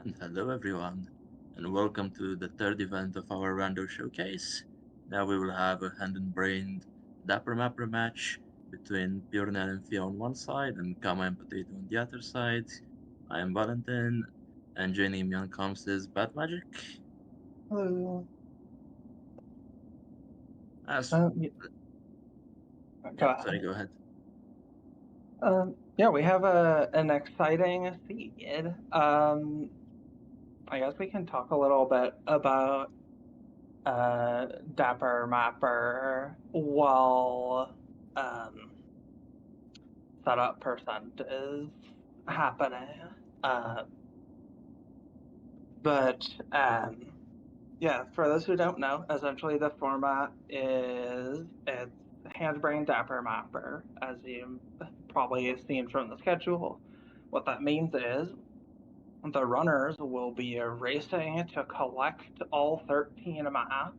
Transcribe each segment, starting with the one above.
And hello everyone, and welcome to the third event of our Rando showcase. Now we will have a hand-and-brained Dapper Mapper match between PureNail and Phia on one side and Kama and Potato on the other side. I am Valentin, and joining me on comms is Bad Magic. Hello. As Um, Go yeah, sorry, ahead. go ahead. Yeah, we have an exciting feed. I guess we can talk a little bit about Dapper Mapper while um, setup percent is happening. Uh, but yeah, for those who don't know, essentially the format is it's hand-brain Dapper Mapper, as you probably have seen from the schedule. What that means is the runners will be racing to collect all 13 maps,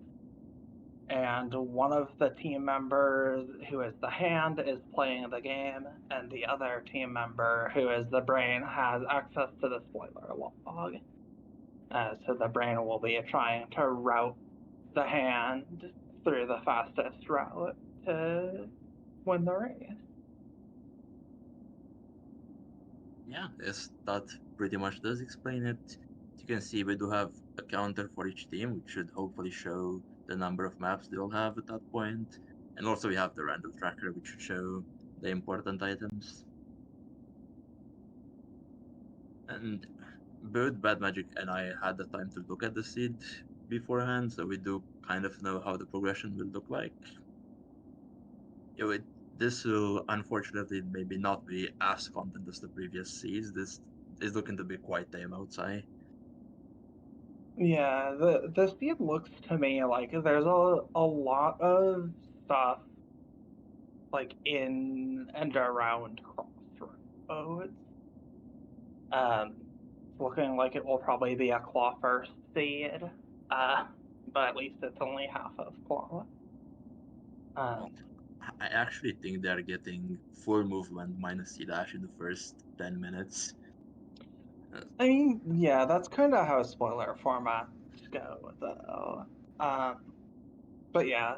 and one of the team members who is the hand is playing the game, and the other team member who is the brain has access to the spoiler log. So the brain will be trying to route the hand through the fastest route to win the race. Yeah, yes, that pretty much does explain it. As you can see, we do have a counter for each team, which should hopefully show the number of maps they'll have at that point. And also we have the random tracker, which should show the important items. And both Bad Magic and I had the time to look at the seed beforehand, so we do kind of know how the progression will look like. This will unfortunately maybe not be as content as the previous seeds. This is looking to be quite tame outside. Yeah, the speed looks to me like there's a lot of stuff like in and around Crossroads. It's looking like it will probably be a claw first seed, uh, but at least it's only half of claw. Well, Um, I actually think they're getting full movement minus C dash in the first 10 minutes. Uh, I mean, yeah, that's kind of how spoiler formats go, though. Um, but yeah,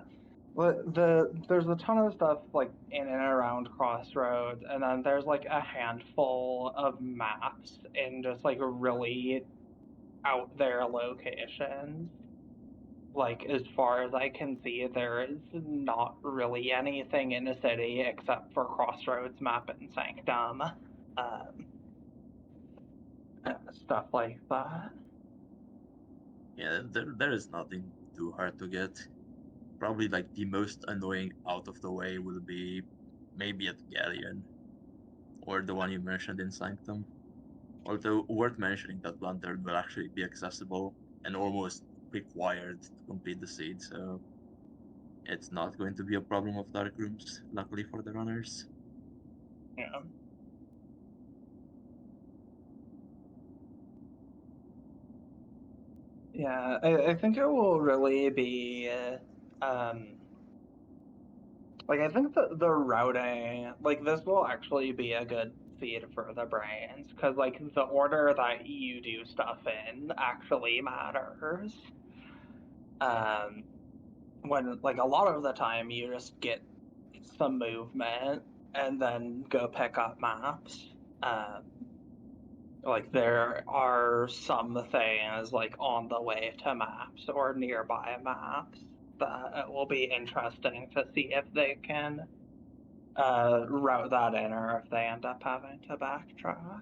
there's a ton of stuff like in and around Crossroads, and then there's like a handful of maps in just like really out there locations. Like as far as I can see, there is not really anything in the city except for Crossroads map and Sanctum, um, stuff like that. yeah, there is nothing too hard to get. Probably like the most annoying out of the way will be maybe at Galleon or the one you mentioned in Sanctum. Although worth mentioning that Lantern will actually be accessible and almost required to complete the seed, so it's not going to be a problem of dark rooms, luckily for the runners. Yeah, yeah. I think it will really be um, like I think the routing like this will actually be a good feed for the brains because like the order that you do stuff in actually matters. Um, when like a lot of the time you just get some movement and then go pick up maps. Um, like there are some things like on the way to maps or nearby maps that it will be interesting to see if they can route that in or if they end up having to backtrack.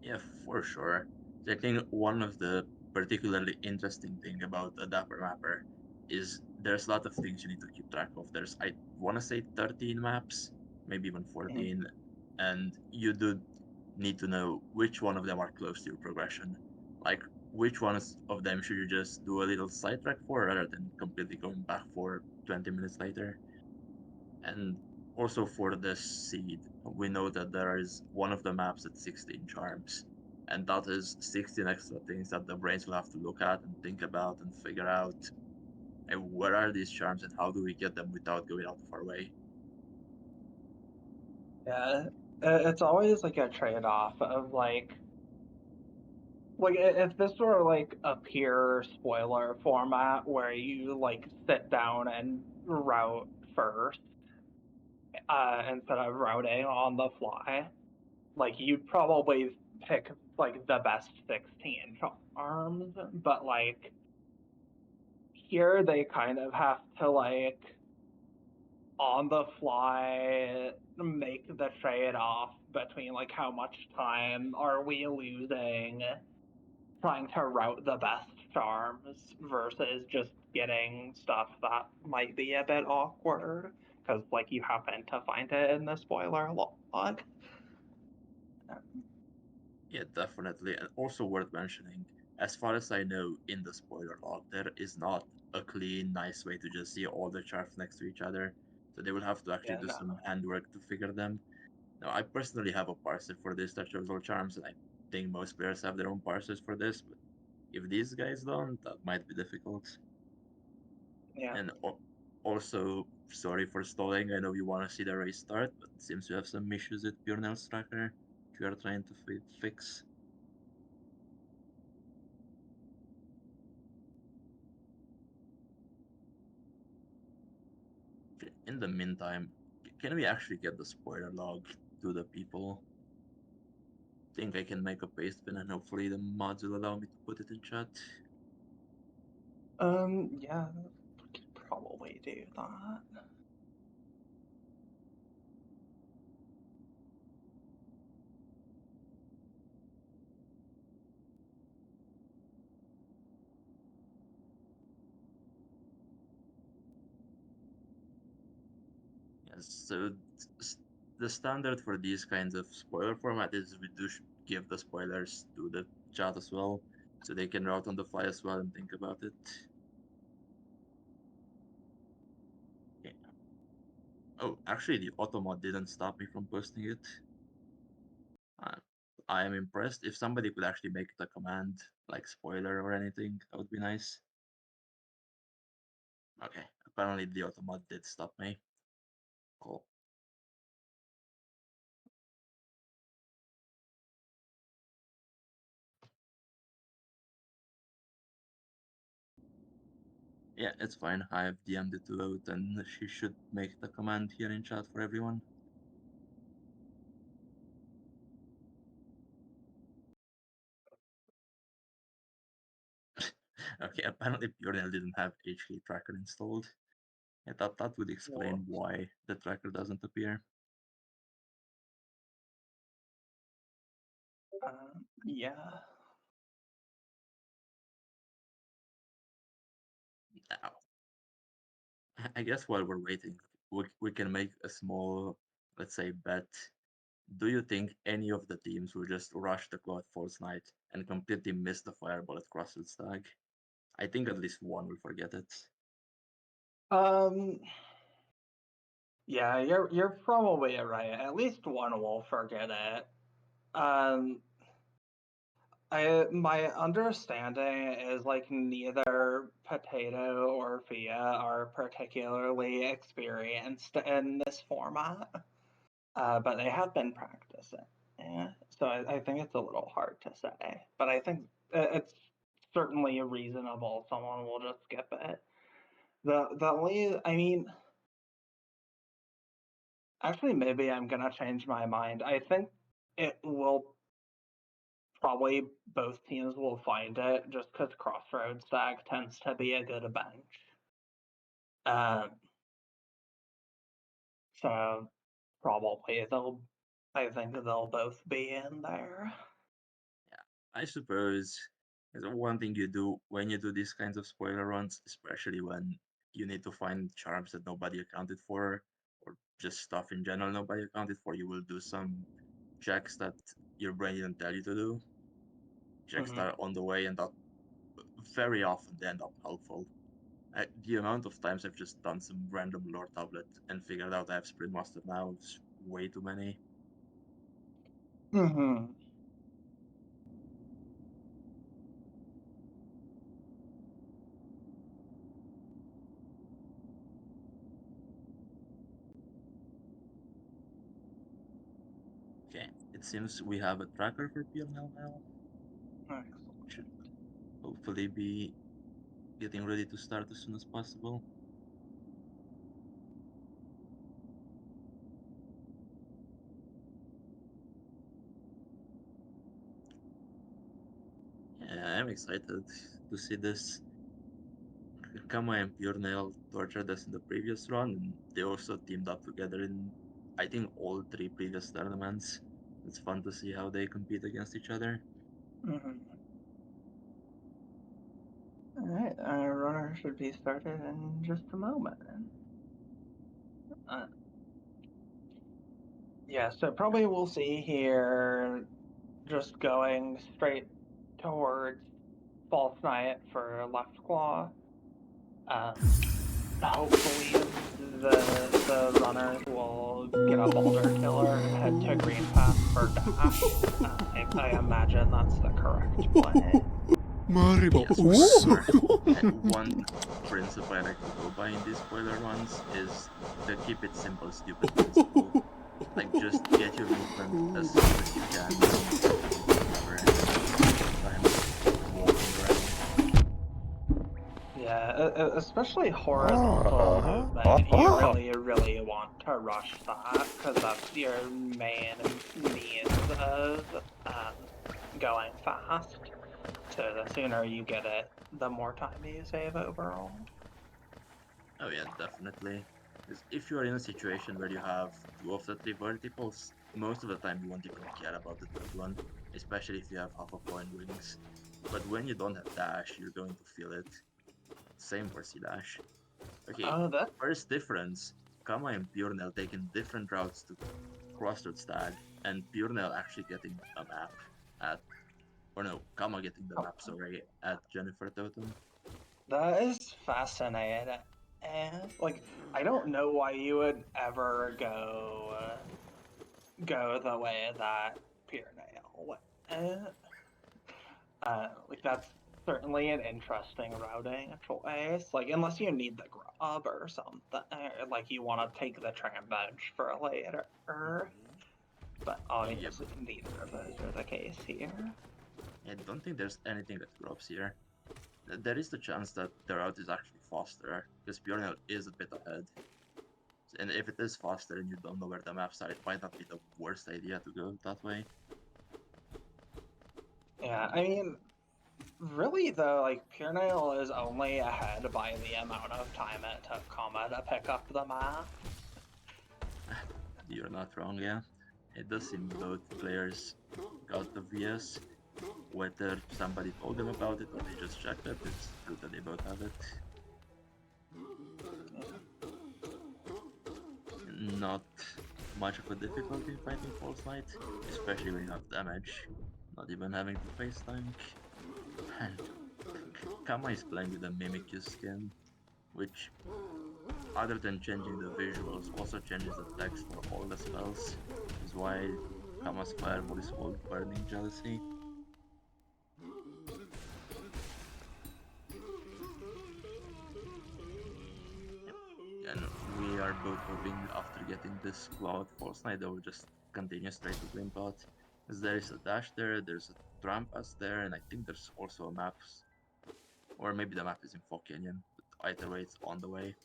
Yeah, for sure. So I think one of the particularly interesting thing about a Dapper Mapper is there's a lot of things you need to keep track of. There's I want to say 13 maps, maybe even 14, and you do need to know which one of them are close to your progression. Like which ones of them should you just do a little sidetrack for rather than completely going back for 20 minutes later. And also for the seed, we know that there is one of the maps at 16 charms, and that is 16 extra things that the brains will have to look at and think about and figure out where are these charms and how do we get them without going out of our way. Yeah, it's always like a trade-off of like like if this were like a pure spoiler format where you like sit down and route first instead of routing on the fly, like you'd probably pick like the best 16 arms, but like here they kind of have to like on the fly make the trade off between like how much time are we losing trying to route the best charms versus just getting stuff that might be a bit awkward because like you happen to find it in the spoiler log. Yeah, definitely. And also worth mentioning, as far as I know, in the spoiler log, there is not a clean, nice way to just see all the charts next to each other. So they will have to actually Yeah, do no. some handwork to figure them. Now, I personally have a parser for this that shows all charms, and I think most players have their own parsers for this, but if these guys don't, that might be difficult. Yeah. And also, sorry for stalling. I know you want to see the race start, but it seems you have some issues with PureNail's tracker, which you are trying to fix. In the meantime, can we actually get the spoiler log to the people? Think I can make a paste bin and hopefully the mods will allow me to put it in chat. Yeah, we could probably do that. Yes, so the standard for these kinds of spoiler format is we do give the spoilers to the chat as well, so they can route on the fly as well and think about it. Yeah. Oh, actually, the automod didn't stop me from posting it. Uh, I am impressed. If somebody could actually make the command like spoiler or anything, that would be nice. Okay, apparently the automod did stop me. Cool. Yeah, it's fine. I have DM'd it to Oat and she should make the command here in chat for everyone. Okay, apparently PureNail didn't have HK tracker installed. I thought that would explain Whoops. why the tracker doesn't appear. Yeah. Now, I guess while we're waiting, we can make a small, let's say, bet. Do you think any of the teams will just rush the Cloud Falls Knight and completely miss the Fireball at Crossroad Stag? I think at least one will forget it. Um. Yeah, you're probably right. At least one will forget it. Um. My understanding is like neither Potato or Phia are particularly experienced in this format, but they have been practicing. Yeah, so I think it's a little hard to say, but I think it's certainly reasonable. Someone will just skip it. The only, I mean, actually, maybe I'm gonna change my mind. I think it will probably both teams will find it just because Crossroads Stag tends to be a good bench. Um, so probably I think they'll both be in there. Yeah, I suppose is one thing you do when you do these kinds of spoiler runs, especially when you need to find charms that nobody accounted for, or just stuff in general nobody accounted for. You will do some checks that your brain didn't tell you to do, checks Mm-hmm. that are on the way, and that very often they end up helpful. The amount of times I've just done some random lore tablet and figured out I have Sprint Master now is way too many. Mm-hmm. Okay, it seems we have a tracker for PL now. Excellent. Should hopefully be getting ready to start as soon as possible. Yeah, I'm excited to see this. Kama and PureNail tortured us in the previous run, and they also teamed up together in, I think, all three previous tournaments. It's fun to see how they compete against each other. Mm-hmm. All right, our runner should be started in just a moment. Uh, yeah, so probably we'll see here just going straight towards False Knight for left claw. Hopefully the runners will get a boulder killer and head to green path for dash. I imagine that's the correct play. Yes, for sure. One principle I like to go by in these spoiler runs is the keep it simple, stupid principle. Like, just get your movement as soon as you can. You don't have to take forever and spend time walking around. Yeah, especially horizontal movement. You really want to rush that because that's your main means of going fast. So the sooner you get it, the more time you save overall. Oh yeah, definitely. Because if you are in a situation where you have two of the three verticals, most of the time you won't even care about the third one, especially if you have half a point wings. But when you don't have dash, you're going to feel it. Same for C dash. Okay, Oh, that first difference, Kama and PureNail taking different routes to Crossroads Stag, and PureNail actually getting a map at, or no, Kama getting the map, sorry, at Jennifer Totem. that is fascinating. And like, I don't know why you would ever go the way that PureNail went. Like that's certainly an interesting routing choice. Like unless you need the grub or something, like you want to take the tram bench for later. But Yep, obviously neither of those are the case here. I don't think there's anything that drops here. There is the chance that the route is actually faster, because PureNail is a bit ahead. And if it is faster and you don't know where the maps are, it might not be the worst idea to go that way. Yeah, I mean, really though, like PureNail is only ahead by the amount of time it took Comma to pick up the map. You're not wrong, yeah. It does seem both players got the VS. Whether somebody told them about it or they just checked it, it's good that they both have it. Not much of a difficulty fighting False Knight, especially when you have damage, not even having to face tank. And Kama is playing with a Mimikyu skin, which, other than changing the visuals, also changes the text for all the spells, which is why Kama's fireball is called Burning Jealousy. And we are both hoping after getting this Cloud False Knight that will just continue straight to Green Path. As there is a dash there, there's a tram pass there, and I think there's also a map, or maybe the map is in Fog Canyon, but either way it's on the way.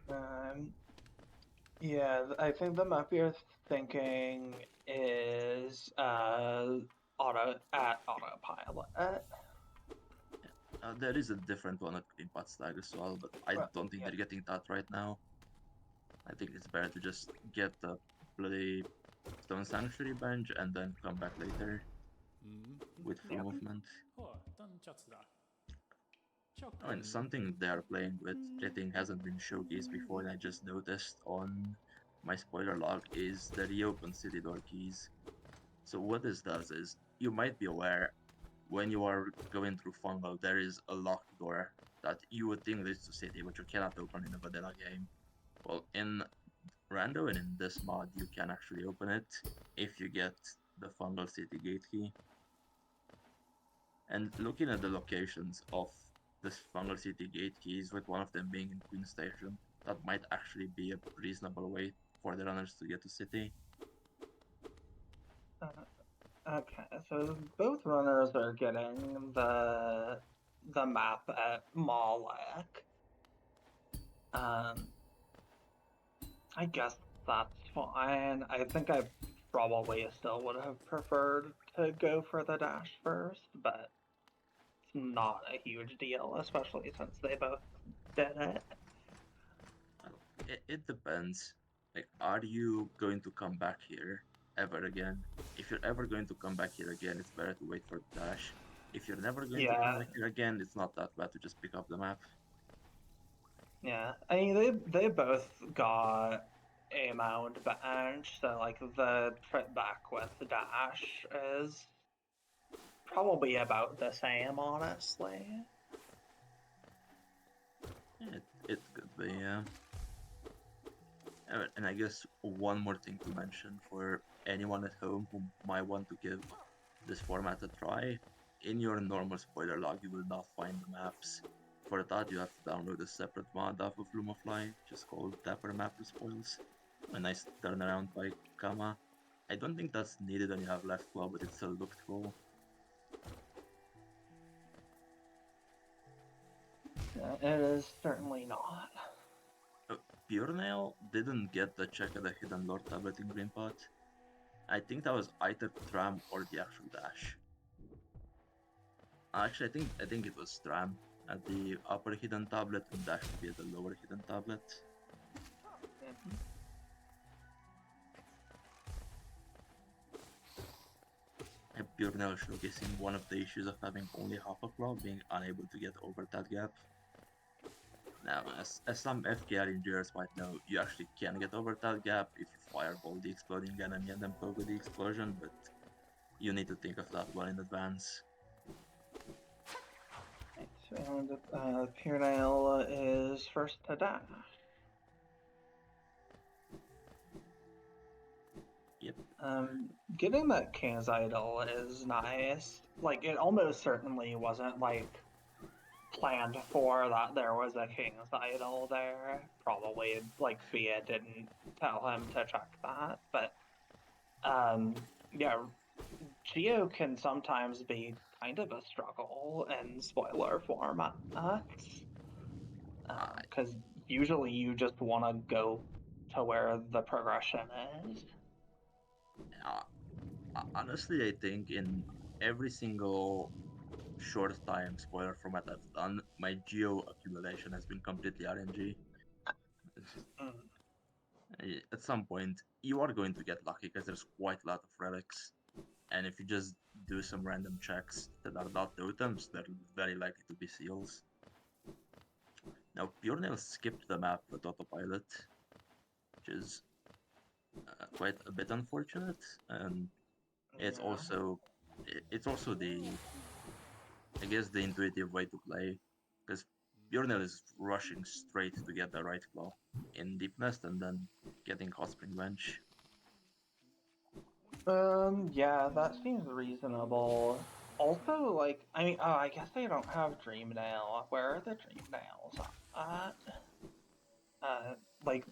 Um, yeah, I think the map you're thinking is autopilot. There is a different one at Green Path Stag as well, but I don't think Yeah. they're getting that right now. I think it's better to just get the bloody Stone Sanctuary bench and then come back later with full Yeah. movement. Oh, and something they are playing with, I think hasn't been showcased before, and I just noticed on my spoiler log, is the reopen city door keys. So what this does is, you might be aware, when you are going through Fungal, there is a locked door that you would think leads to city, but you cannot open in a vanilla game. Well, in Rando and in this mod, you can actually open it if you get the Fungal City gate key. And looking at the locations of this Fungal City gate keys, with one of them being in Queen Station, that might actually be a reasonable way for the runners to get to city. Okay, so both runners are getting the map at Malek. Um, I guess that's fine. I think I probably still would have preferred to go for the dash first, but it's not a huge deal, especially since they both did it. Well, it depends. Like, are you going to come back here ever again? If you're ever going to come back here again, it's better to wait for the dash. If you're never going to come Yeah, back here again, it's not that bad to just pick up the map. yeah. I mean, they both got a mound bench, so like the trip back with dash is probably about the same, honestly. It could be, yeah. And I guess one more thing to mention for anyone at home who might want to give this format a try. In your normal spoiler log, you will not find the maps. For that, you have to download a separate mod off of Lumafly, just called Dapper Mapper Spoils. A nice turnaround by Kama. I don't think that's needed when you have left claw, but it still looked cool. Yeah, it is certainly not. Uh, PureNail didn't get the check of the hidden lore tablet in Green Pot. I think that was either Tram or the actual dash. Actually, I think it was Tram at the upper hidden tablet and Dash would be at the lower hidden tablet. Mhm. And PureNail showcasing one of the issues of having only half a claw, being unable to get over that gap. Now, as some FKR engineers might know, you actually can get over that gap if you fireball the exploding enemy and then poke with the explosion, but you need to think of that well in advance. Right, and PureNail is first to dash. Yep. Getting that King's Idol is nice. Like, it almost certainly wasn't, like, planned for that there was a King's Idol there. Probably, like, Phia didn't tell him to check that. But, yeah, Geo can sometimes be kind of a struggle in spoiler formats. I, Because usually you just want to go to where the progression is. uh, Honestly, I think in every single short time spoiler format I've done, my geo accumulation has been completely RNG. Mm, At some point, you are going to get lucky because there's quite a lot of relics. And if you just do some random checks that are not totems, they're very likely to be seals. Now, PureNail skipped the map with autopilot, which is quite a bit unfortunate, and it's yeah. also it's also the I guess the intuitive way to play, because PureNail is rushing straight to get the right claw in Deep Nest and then getting Hot Spring Bench. Yeah, that seems reasonable. Also, like, I mean, oh, I guess they don't have Dream Nail. Where are the Dream Nails at? Uh, like,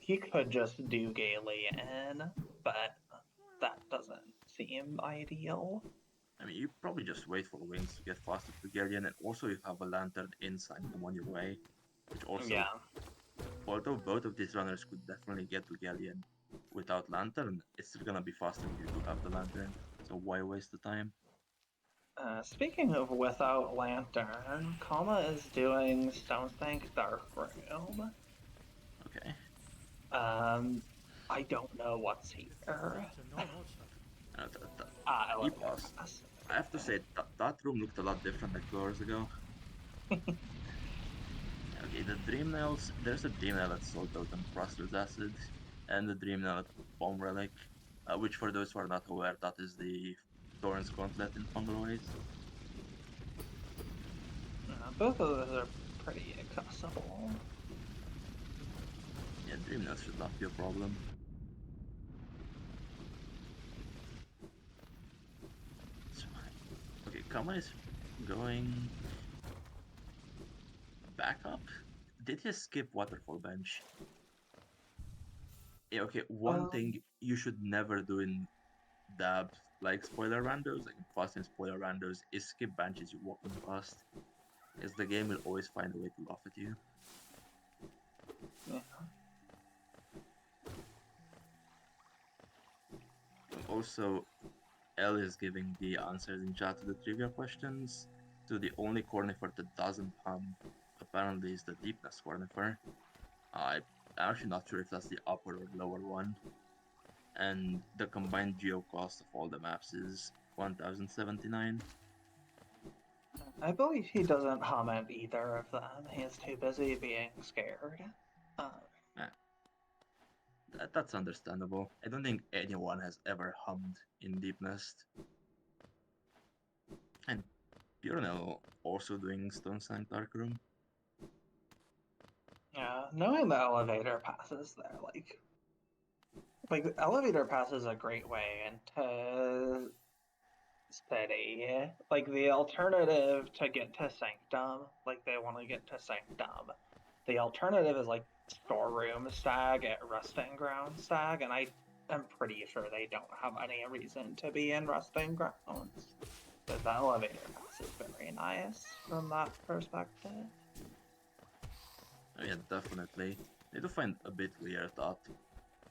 he could just do Galien, but that doesn't seem ideal. I mean, you probably just wait for wings to get faster to Guardian, and also you have a Lantern in Sanctum on your way, which also, Yeah. although both of these runners could definitely get to Galleon without Lantern, it's still gonna be faster if you do have the Lantern, so why waste the time? Speaking of without lantern, Kama is doing Stonestank Dark Room. Okay. Um, I don't know what's here. Uh, th- th- Let me E-Pass. pass. I have to say, that room looked a lot different like 2 hours ago. Okay, the Dream Nails, there's a Dream Nail at Soul Totem Frostless Acid, and the Dream Nail at Bomb Relic, which for those who are not aware, that is the Thorn's Gauntlet in Fungal Both of those are pretty accessible. Yeah, Dream Nails should not be a problem. So, okay, Kama is going back up. Did he skip Waterfall Bench? Yeah, okay, one Um, thing you should never do in Dab like spoiler randos, like fast and spoiler randos, is skip branches you're walking past. Because the game will always find a way to laugh at you. Yeah. Also, L is giving the answers in chat to the trivia questions. So the only cornifer that doesn't hum apparently is the deepness cornifer. I'm actually not sure if that's the upper or lower one. And the combined geo cost of all the maps is 1079. I believe he doesn't hum at either of them. He's too busy being scared. Um, Eh, that's understandable. I don't think anyone has ever hummed in Deepnest. And PureNail also doing Stone Sank Darkroom. yeah, knowing the elevator passes there, like the elevator pass is a great way into City. Like the alternative to get to Sanctum, like they want to get to Sanctum. The alternative is like storeroom stag at resting ground stag, and I am pretty sure they don't have any reason to be in resting grounds. But the elevator pass is very nice from that perspective. Oh, yeah, definitely. Need to find a bit weird that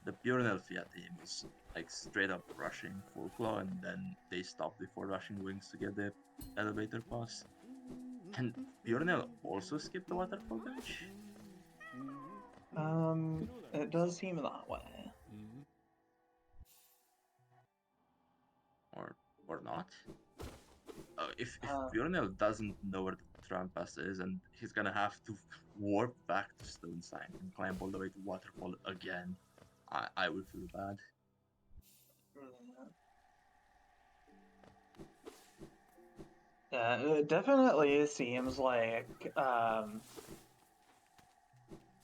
the PureNail Phia team is like straight up rushing full claw and then they stop before rushing wings to get the elevator pass. And PureNail also skipped the waterfall bench? It does seem that way. Or not? If Uh, PureNail doesn't know where the tram pass is and he's gonna have to warp back to Stone Sank and climb all the way to waterfall again, I would feel bad. yeah, it definitely seems like,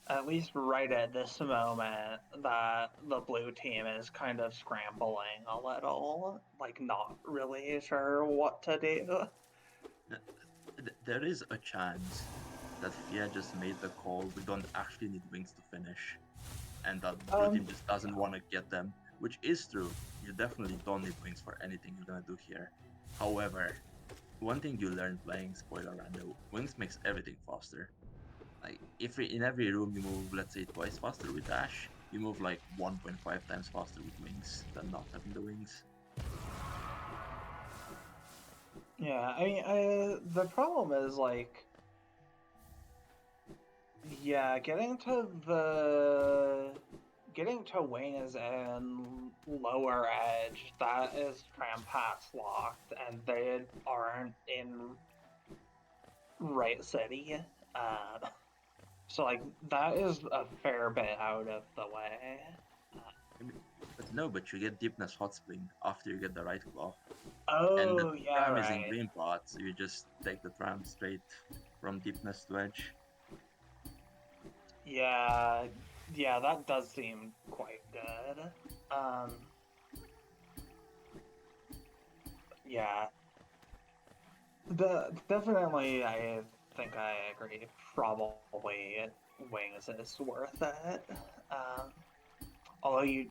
at least right at this moment, that the blue team is kind of scrambling a little, like not really sure what to do. There is a chance that Fia just made the call. We don't actually need wings to finish, and that blue team just doesn't want to get them, which is true. You definitely don't need wings for anything you're gonna do here. However, one thing you learn playing spoiler rando, wings makes everything faster. Like if in every room you move, let's say twice faster with dash, you move like 1.5 times faster with wings than not having the wings. Yeah, I mean, the problem is like, yeah, getting to wings and lower edge, that is tram pass locked, and they aren't in right city. So like that is a fair bit out of the way. I mean, but you get deepness hot spring after you get the right claw. And the Oh yeah, tram is in right. green pot, so you just take the tram straight from deepness to edge. Yeah, yeah, that does seem quite good. Um, yeah, definitely, I think I agree. Probably wings is worth it. Um, although you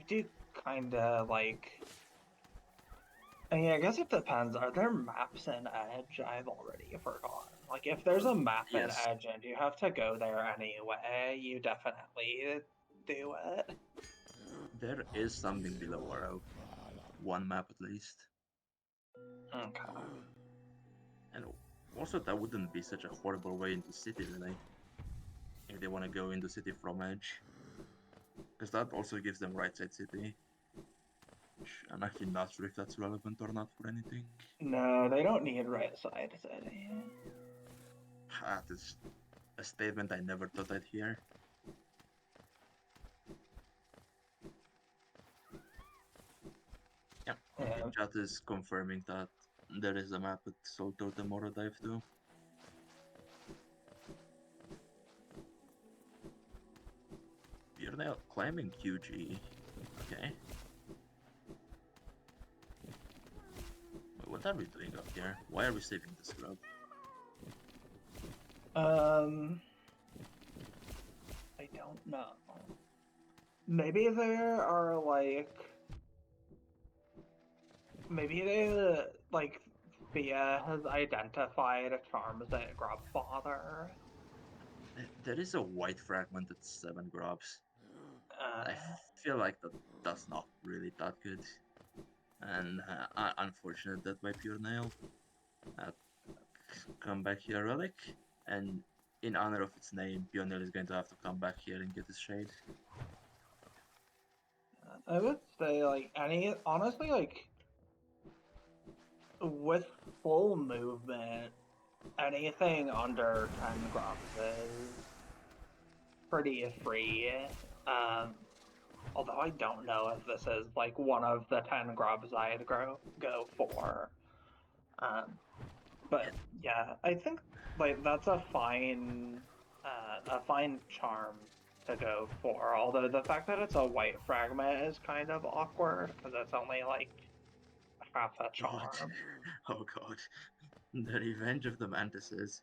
do kind of like. I mean, I guess it depends. Are there maps in Edge? I've already forgotten. Like, if there's a map in Yes, Edge and you have to go there anyway, you definitely do it. there is something below Arrow. One map at least. Okay. And also, that wouldn't be such a horrible way into City, really, if they want to go into City from Edge. Because that also gives them right side City. Which I'm actually not sure if that's relevant or not for anything. No, they don't need right side city. That is a statement I never thought I'd hear. Yeah, Yeah. chat is confirming that there is a map at Soul Totem or a dive too. You're now climbing QG. Okay. What are we doing up here? Why are we saving the scrub? Um, I don't know. Maybe there are like maybe they like Phia has identified a charm as a grubfather. There is a white fragment at 7 grubs. I Uh, feel like that's not really that good. And unfortunate that by PureNail. Uh, come back here, relic. And in honor of its name, PureNail is going to have to come back here and get his shade. I would say like any honestly like with full movement, anything under 10 grubs is pretty free. Um, Although I don't know if this is like one of the 10 grubs I'd go for. Um, Yeah, but yeah, I think like that's a fine charm to go for. Although the fact that it's a white fragment is kind of awkward because it's only like half a God. charm. Oh god. The Revenge of the Mantises.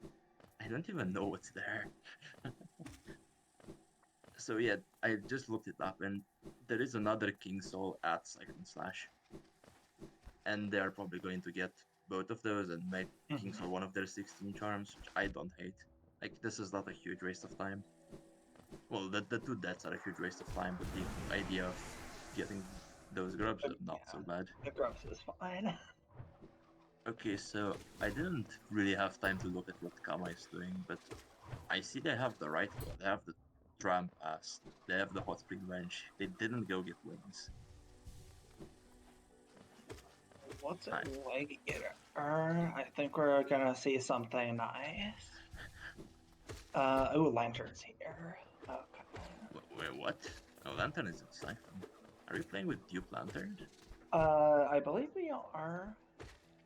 I don't even know what's there. So yeah, I just looked it up and there is another King Soul at Cyclone Slash. And they are probably going to get both of those and make King Soul Mhm. one of their 16 charms, which I don't hate. Like, this is not a huge waste of time. Well, the two deaths are a huge waste of time, but the idea of getting those grubs But is not yeah, so bad. the grubs is fine. Okay, so I didn't really have time to look at what Kama is doing, but I see they have the right one. They have the Tram Pass. They have the Hot Spring Bench. They didn't go get wings. What's it I, like here? I think we're gonna see something nice. Oh, lanterns here. Okay. wait, what? Oh, Lantern is in Siphon. Are we playing with Dupe Lantern? I believe we are.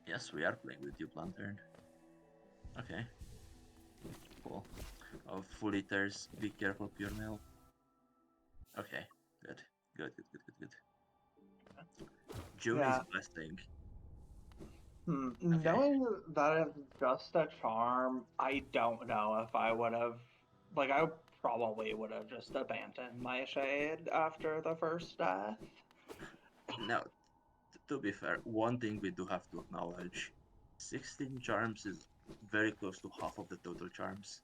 Yes, we are playing with Dupe Lantern. Okay, cool. Oh, full eaters, be careful, PureNail. Okay, good. Good. Joni's Yeah. Blessing. Okay, Knowing that it's just a charm, I don't know if I would have. Like, I probably would have just abandoned my shade after the first death. now, to be fair, one thing we do have to acknowledge 16 charms is very close to half of the total charms.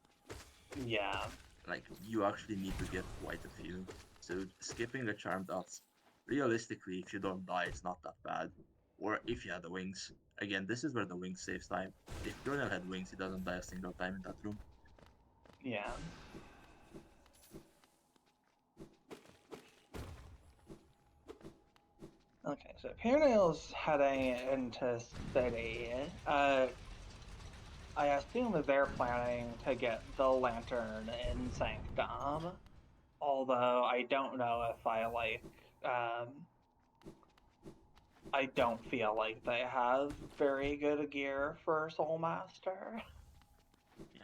Yeah. Like, you actually need to get quite a few. So, skipping a charm that's realistically, if you don't die, it's not that bad. Or if you had the wings. Again, this is where the wings saves time. If Colonel had wings, he doesn't die a single time in that room. Yeah. Okay, so PureNail's heading into city. I assume that they're planning to get the lantern in Sanctum. Although I don't know if I don't feel like they have very good gear for Soulmaster. Yeah.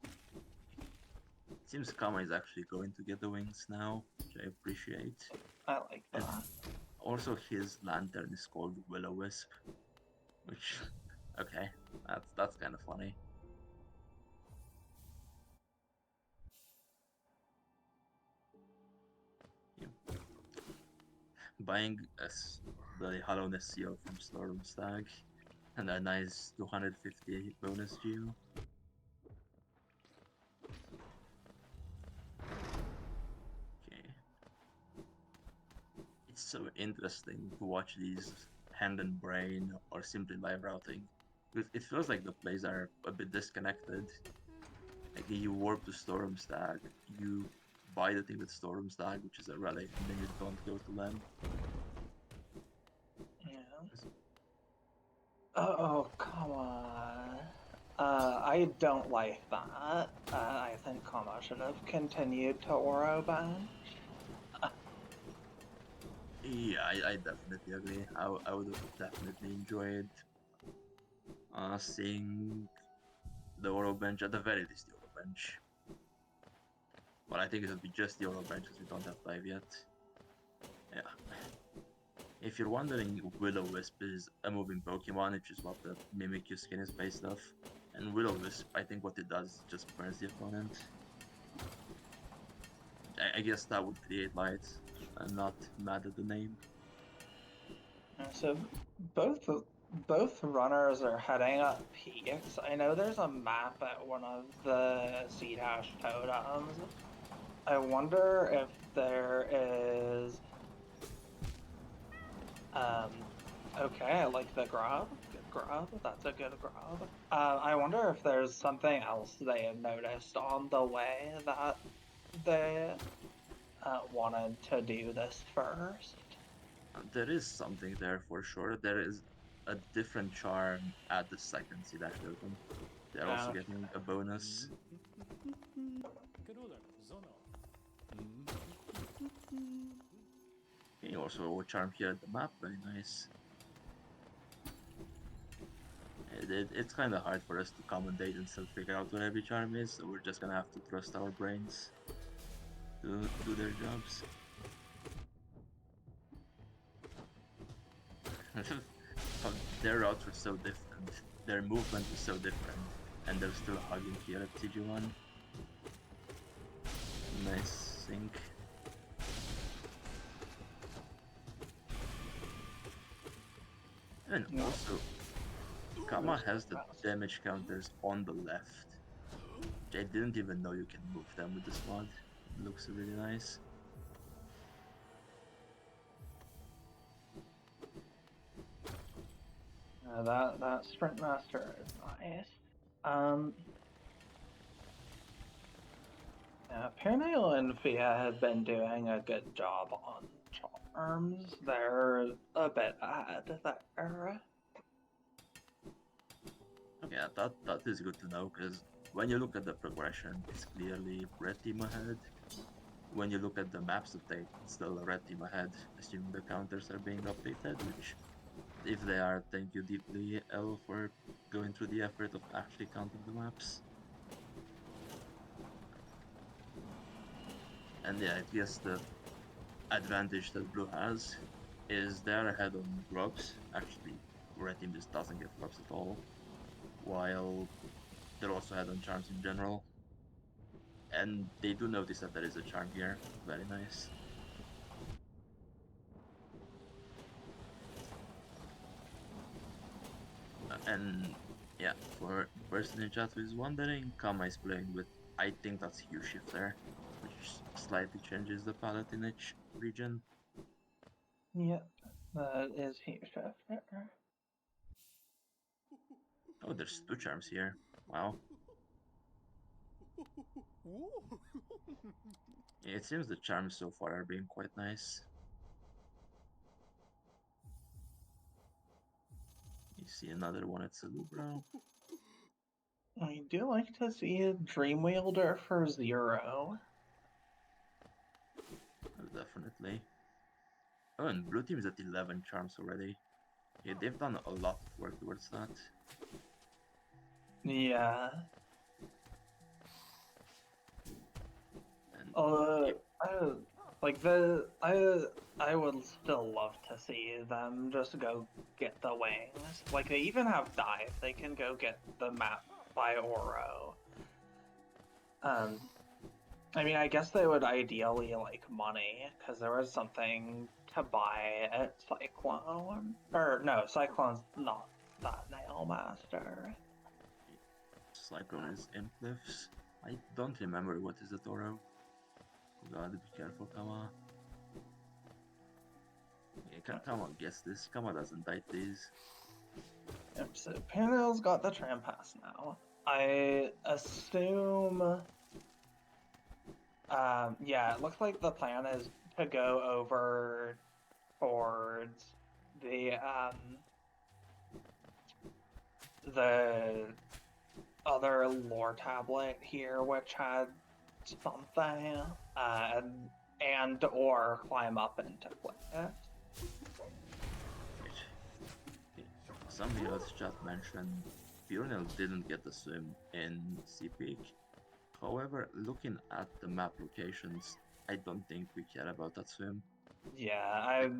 It seems Kama is actually going to get the wings now, which I appreciate. I like And that. also his lantern is called Will-O-Wisp, which okay, that's kind of funny. Yeah. Buying the Hollowness Seal from Stormstag and a nice 250 bonus geo. Okay. It's so interesting to watch these hand and brain or simply live routing. It feels like the plays are a bit disconnected. Like you warp to Stormstag, you buy the thing with Stormstag, which is a relic, and then you don't go to land. Yeah. Oh, come on. I don't like that. I think Kama should have continued to Oro bench. Yeah, I definitely agree. I would have definitely enjoyed seeing the Oro bench, at the very least the Oro bench. But I think it would be just the Oro bench because we don't have dive yet. Yeah. If you're wondering, Will-O-Wisp is a moving Pokemon, which is what the Mimikyu skin is based off. And Will-O-Wisp, I think what it does is just burns the opponent. I guess that would create light. I'm not mad at the name. So both both runners are heading up peaks. I know there's a map at one of the Sea Dash totems. I wonder if there is. Um, okay, I like the grub. Good grub. That's a good grub. I wonder if there's something else they have noticed on the way that they wanted to do this first. There is something there for sure. There is a different charm at the second Sea Dash totem. They're also Okay. getting a bonus. Okay, also a charm here at the map, very nice. It's kind of hard for us to commentate and still figure out what every charm is, so we're just gonna have to trust our brains to do their jobs. Their routes were so different, their movement is so different, and they're still hugging here at TG1. Nice sync. And also, Kama has the damage counters on the left. I didn't even know you can move them with this mod. It looks really nice. That Sprint Master is nice. PureNail and Phia have been doing a good job on charms. They're a bit ahead there. Okay, that is good to know, because when you look at the progression, it's clearly red team ahead. When you look at the maps update, it's still a red team ahead, assuming the counters are being updated, which, if they are, thank you deeply, L, for going through the effort of actually counting the maps. And yeah, I guess the advantage that blue has is they're ahead on grubs. Actually, red team just doesn't get grubs at all, while they're also ahead on charms in general. And they do notice that there is a charm here. Very nice. And yeah, for the person in chat who is wondering, Kama is playing with, I think that's Hue Shifter, which slightly changes the palette in each region. Yep, that is Heat Shifter. Oh, there's two charms here. Wow. Yeah, it seems the charms so far are being quite nice. You see another one at Celubro. I do like to see a Dream Wielder for 0. Oh, definitely. Oh, and blue team's at 11 charms already. Yeah, they've done a lot of work towards that. Yeah. And Uh, I, I would still love to see them just go get the wings. Like they even have dive. They can go get the map by Oro. I mean, I guess they would ideally like money because there was something to buy at Cyclone. Or no, Cyclone's not that Nail Master. Cyclone is Implyphs. I don't remember what is the Toro. Gotta be careful, Kama. Yeah, Kama guess this. Kama doesn't bite these. Yep, so PureNail's got the tram pass now. I assume. Yeah, it looks like the plan is to go over towards the other lore tablet here, which had something, and or climb up into cliff. Somebody else just mentioned PureNail didn't get the swim in Sea Peak. However, looking at the map locations, I don't think we care about that swim. Yeah, I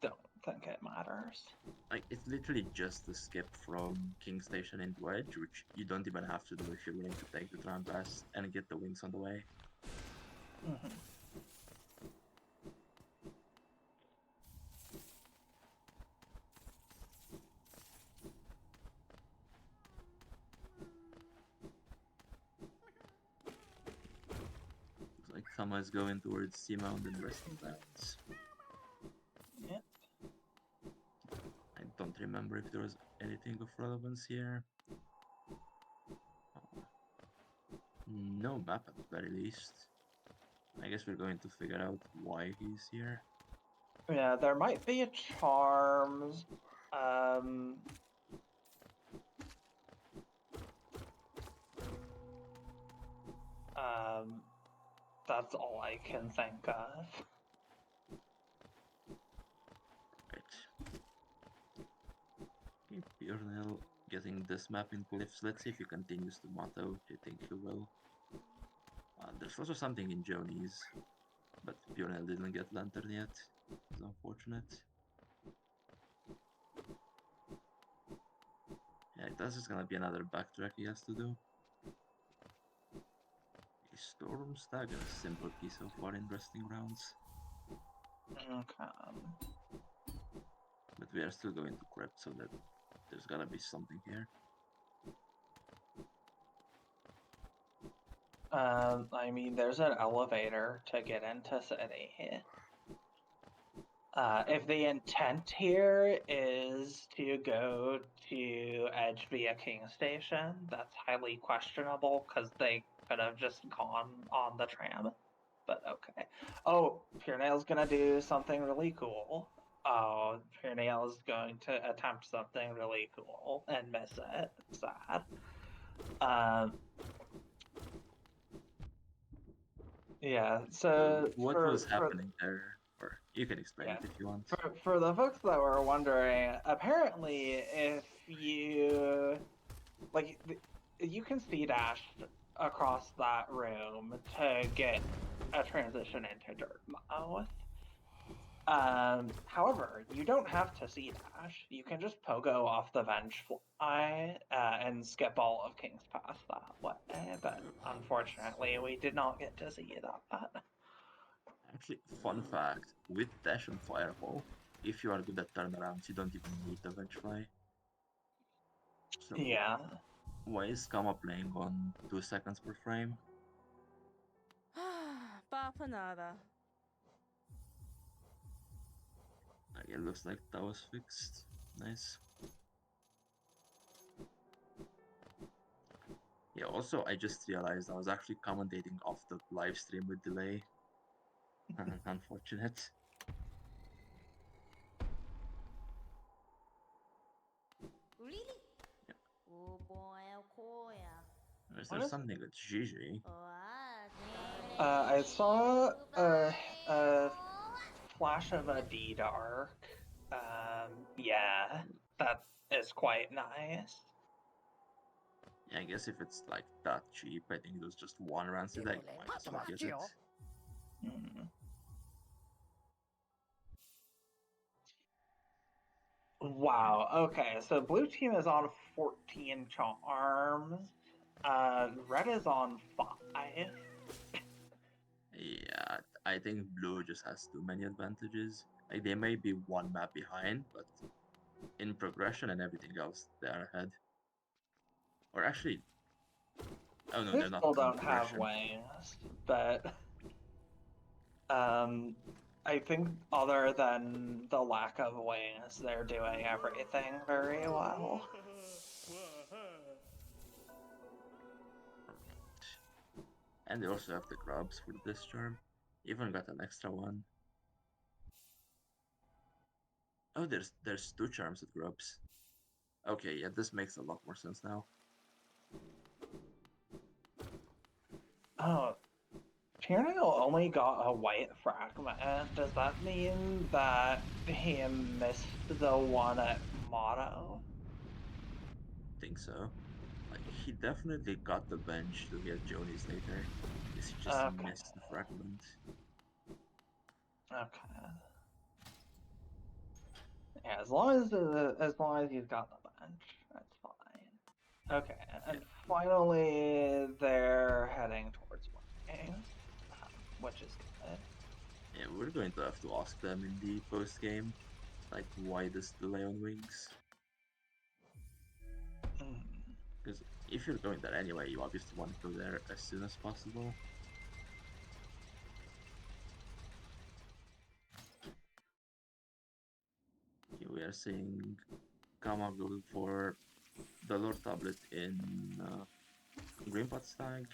don't think it matters. Like, it's literally just a skip from King Station into Edge, which you don't even have to do if you're willing to take the tram pass and get the wings on the way. Mm-hmm. Tama is going towards Sea Mountain Resting Grounds. Yep. I don't remember if there was anything of relevance here. No map at the very least. I guess we're going to figure out why he's here. Yeah, there might be charms. That's all I can think of. Right. Okay, PureNail getting this map in glyphs. Let's see if he continues to motto. I think he will. There's also something in Joni's, but PureNail didn't get Lantern yet. It's unfortunate. Yeah, this is gonna be another backtrack he has to do. A Storm Stag and a simple key so far in Resting Grounds. Okay. But we are still going to Crypt, so that there's gotta be something here. I mean, there's an elevator to get into city. If the intent here is to go to Edge via King Station, that's highly questionable because they could have just gone on the tram. But okay. Oh, PureNail's gonna do something really cool. Oh, PureNail is going to attempt something really cool and miss it. Sad. Yeah. So What was happening there? Or you can explain yeah, it if you want. for the folks that were wondering, apparently, if you like, you can see dash across that room to get a transition into dirt mouth. However, you don't have to see dash. You can just pogo off the Venge fly and skip all of King's Pass that way. But unfortunately, we did not get to see that. Actually, fun fact, with Dash and Fireball, if you are good at turnarounds, you don't even need the Venge Fly. So Yeah. why is Kama playing on 2 seconds per frame? Papanada. It looks like that was fixed. Nice. Yeah, also, I just realized I was actually commentating off the live stream with delay. Unfortunate. Really? Yeah. Oh boy, oh yeah. Is there something with Gigi? I saw a flash of a D Dark. Yeah, that is quite nice. Yeah, I guess if it's like that cheap, I think it was just one rancid egg. Might as well get it. Mm. Wow. Okay, so blue team is on 14 charms. Red is on 5. Yeah, I think blue just has too many advantages. Like they may be one map behind, but in progression and everything else, they are ahead. Or actually, oh no, They they're not still don't have progression. wings, but I think other than the lack of wings, they're doing everything very well. And they also have the grubs for this charm. Even got an extra one. Oh, there's 2 charms with grubs. Okay, yeah, this makes a lot more sense now. Oh, PureNail only got a white fragment. Does that mean that he missed the one at Motto? Think so. Like he definitely got the bench to get Joni's later. Guess he just Okay. missed the fragment. Okay. Yeah, as long as he's got the bench, that's fine. Okay, and finally they're heading towards wings, which is good. Yeah, we're going to have to ask them in the post game, like why this delay on wings. Mm. Because if you're going there anyway, you obviously want to go there as soon as possible. Okay, we are seeing Kama go for the Lord Tablet in Greenpot Stag.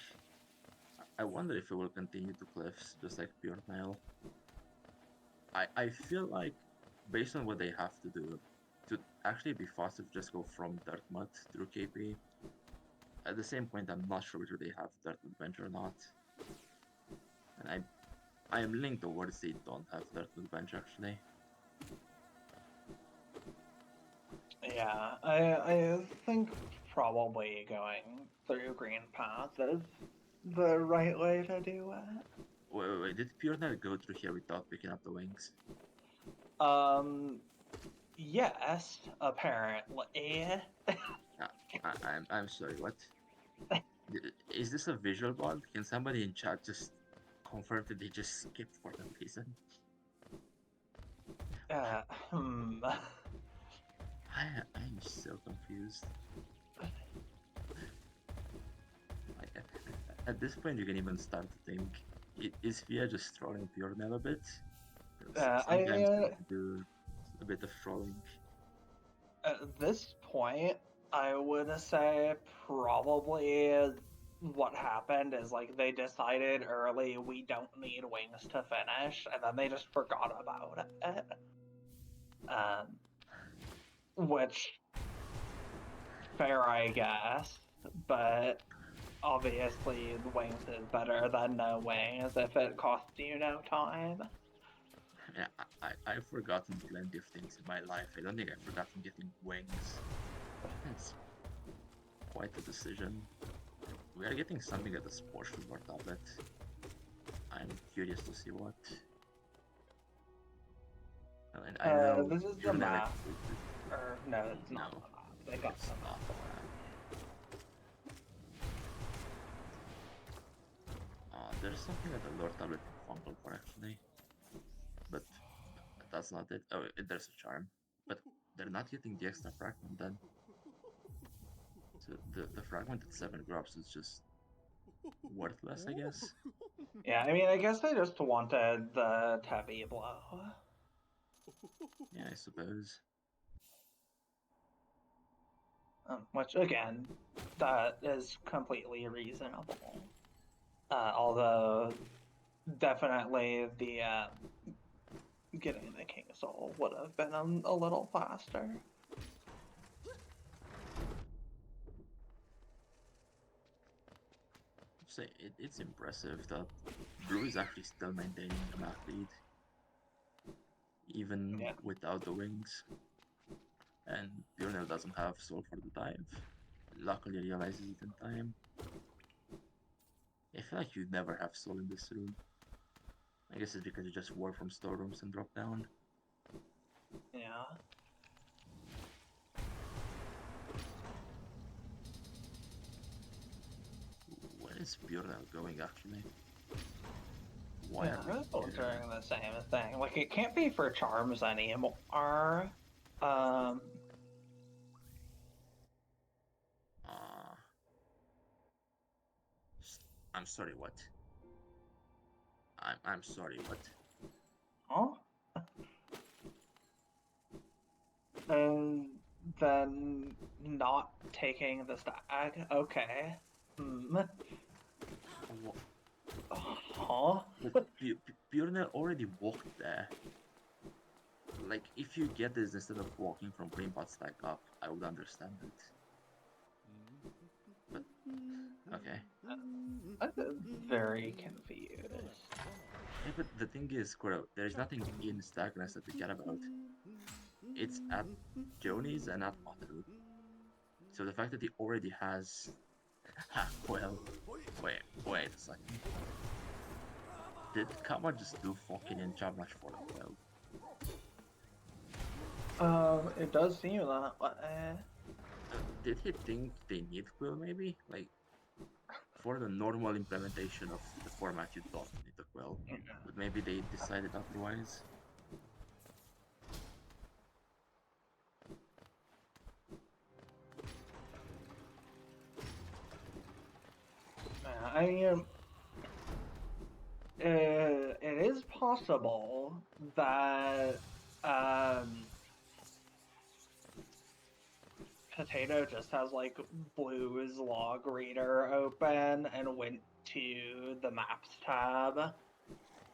I wonder if it will continue to cliffs just like PureNail. I feel like based on what they have to do to actually be faster to just go from Dirt Mud through KP. At the same point, I'm not sure whether they have Dirt Mud Bench or not. And I am leaning towards they don't have Dirt Mud Bench actually. Yeah, I think probably going through Green Path is the right way to do it. Wait, did PureNail go through here without picking up the wings? Yes, apparently. I'm sorry, what? Is this a visual bug? Can somebody in chat just confirm that they just skipped for no reason? Hmm. I'm so confused. Like, at this point, you can even start to think, is Phia just trolling PureNail a bit? Sometimes they do a bit of trolling. At this point, I would say probably what happened is like they decided early we don't need wings to finish, and then they just forgot about it. Which fair, I guess, but obviously wings is better than no wings if it costs you no time. Yeah, I've forgotten plenty of things in my life. I don't think I've forgotten getting wings. It's quite a decision. We are getting something at the sports report tablet. I'm curious to see what. And I know This is the map. Or no, it's not No, the map. They got it's the not map. the map. There's something at the Lord tablet in Fungal for actually, but that's not it. Oh, there's a charm, but they're not getting the extra fragment then. So the fragment at 7 drops is just worthless, I guess. Yeah, I mean, I guess they just wanted the heavy blow. Yeah, I suppose. Which, again, that is completely reasonable. Although, definitely the getting the King Soul would have been a little faster. Say it's impressive that Blue is actually still maintaining the map lead, even without the wings. And PureNail doesn't have Soul for the dive. Luckily realizes it in time. I feel like you'd never have Soul in this room. I guess it's because you just work from storerooms and drop down. Yeah. Where is PureNail going actually? Why are we both doing the same thing? Like, it can't be for charms anymore. I'm sorry, what? I'm sorry, what? Huh? And then not taking the stag. Okay. Huh? But PureNail already walked there. Like, if you get this instead of walking from Greenpot Stack up, I would understand it. But, okay. I'm very confused. Yeah, but the thing is, Squirrel, there's nothing in Stagness that we care about. It's at Joni's and at Otaru. So the fact that he already has... well, wait a second. Did Kama just do fucking enchant much for that well? It does seem that Did he think they need Quill maybe? Like, for the normal implementation of the format you don't need a Quill. But maybe they decided otherwise. I mean, it is possible that Potato just has like Blue's log reader open and went to the maps tab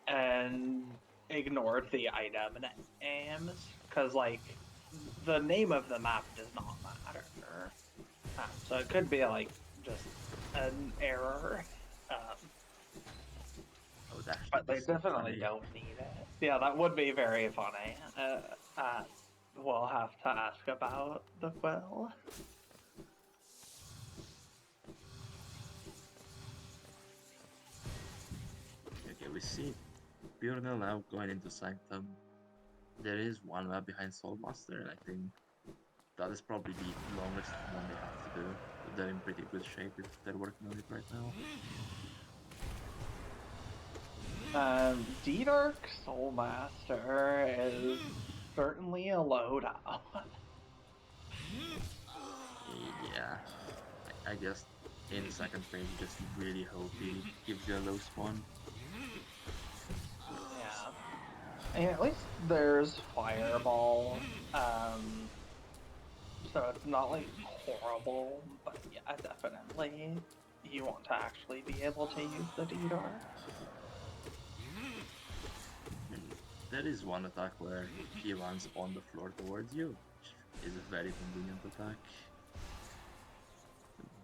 and ignored the item names because like the name of the map does not matter. So it could be like just an error. That would actually But be they so definitely funny. don't need it. Yeah, that would be very funny. We'll have to ask about the quill. Okay, we see PureNail now going into Sanctum. There is one map behind Soulmaster, and I think that is probably the longest one they have to do. But they're in pretty good shape if they're working on it right now. D-Dark Soulmaster is certainly a loadout. Yeah, I guess in second phase you just really hope he gives you a low spawn. Yeah. And at least there's Fireball. So it's not like horrible, but yeah, definitely you want to actually be able to use the D-Dark. And there is one attack where he runs on the floor towards you, which is a very convenient attack.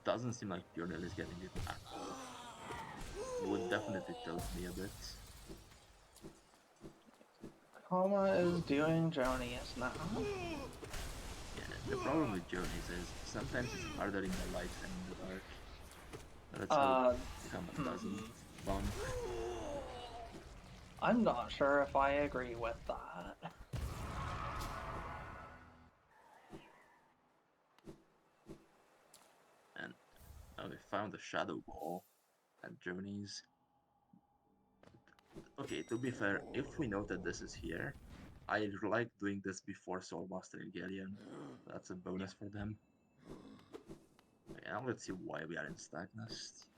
Doesn't seem like PureNail is getting it at all. Would definitely tilt me a bit. Koma is doing Jonius now. Yeah, the problem with Jonies is sometimes it's harder in the light than in the dark. Let's hope Kama doesn't bomb. I'm not sure if I agree with that. And now we found a shadow ball at Jonies. Okay, to be fair, if we know that this is here, I like doing this before Soulmaster and Galleon. That's a bonus for them. Okay, now let's see why we are in Stagnest.